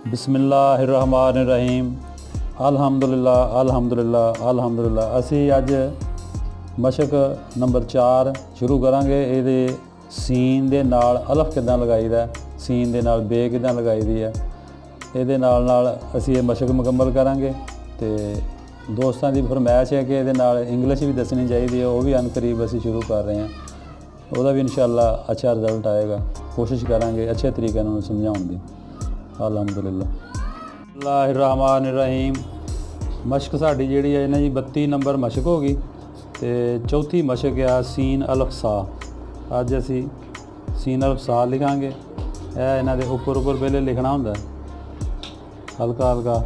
बिस्मिल्लाहिर्रहमानिर्रहीम। अल्हम्दुलिल्लाह अल्हम्दुलिल्लाह अल्हम्दुलिल्लाह। असी अज मशक नंबर 4 शुरू करांगे। ये सीन दे नाल अलफ किदां लगाईदा, सीन दे नाल बे किदां लगाई दी है, ये नाल असी ये मशक मुकम्मल करांगे। तो दोस्तों की फरमाइश है कि ये नाल इंग्लिश भी दसनी चाहिए, वह भी अनकरीब असी शुरू कर रहे हैं। वह भी इंशाअल्लाह अच्छा रिजल्ट आएगा। कोशिश करांगे अच्छे तरीके नाल समझाउण दी। अल्हम्दुलिल्लाह। मशक साड़ी जी है ना जी 32 नंबर मशक होगी। तो चौथी मशक आ सीन अलफ सा। अज असी सीन अलफ सा लिखांगे। इन्हां दे उपर पहले लिखना होंदा हल्का हल्का,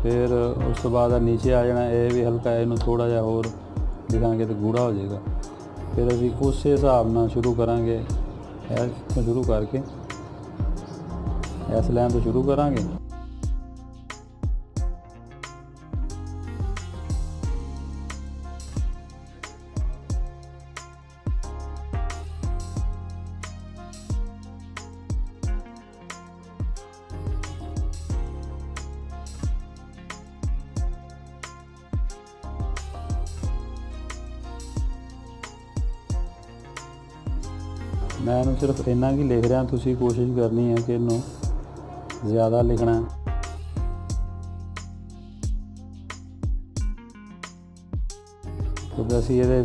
फिर उस तो बाद नीचे आ जाना, ये भी हल्का, इनू थोड़ा जिहा होर लिखांगे तो गूढ़ा हो जाएगा। फिर असी उस हिसाब नाल शुरू करांगे। इत्थों शुरू करके इस लाइन तो शुरू करांगे। मैं इन्हू सिर्फ इन्ना ही लिख रहा, तुसी कोशिश करनी है कि इन्हू ज़्यादा लिखना। क्योंकि असी ये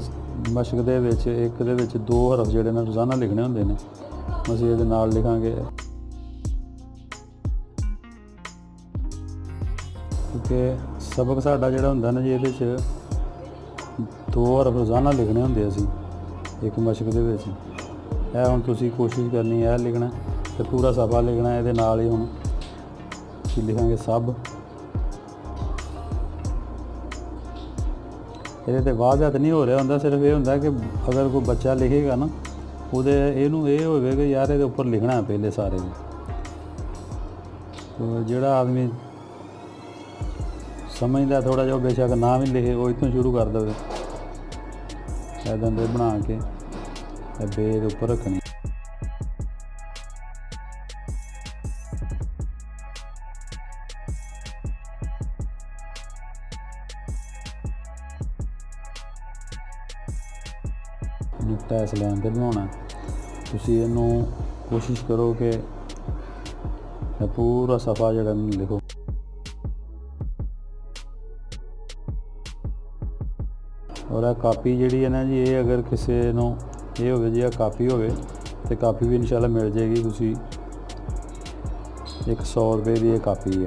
मशक दे विच एक दे विच 2 हरफ जिहड़े ने रोज़ाना लिखने होंदे ने, असी इहदे नाल लिखांगे। क्योंकि सबक साडा जिहड़ा हुंदा ना जी, इहदे च 2 हरफ रोज़ाना लिखने होंदे असी एक मशक दे विच। हुण तुसी कोशिश करनी है लिखना, तो पूरा सफा लिखना। ये नाल ही हुण लिखांगे सब। ये तो वाज़ह नहीं हो रहा होंदा, सिर्फ ये होंदा कि अगर कोई बच्चा लिखेगा ना, उहदे इहनूं ये होवे कि यार ये उपर लिखना है पहले सारे। तो जिहड़ा आदमी समझदा थोड़ा जिहा, बेशक ना भी लिखे, वो इत्थों शुरू कर देवे। इदां दे बना के बे दे उपर रखनी। नुक्ता इस लाइन पर बनाना। तुसी इनू कोशिश करो कि पूरा सफ़ा जड़ा लिखो। और यह कापी जी है ना जी, ये अगर किसी नू ये हो जी कापी हो, तो कापी भी इंशाल्लाह मिल जाएगी। तुसी 100 रुपये की ये कापी है।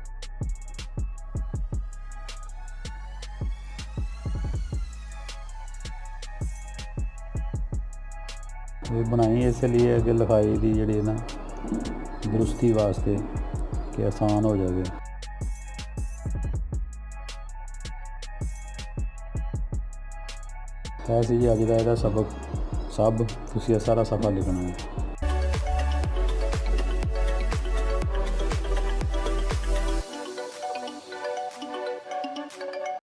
ये बनाई इसलिए कि लिखाई की जी ना दुरुस्ती वास्ते, कि आसान हो जाए। है सी जी अज का यह सबक। सब तुसी सारा सफ़ा लिखना है।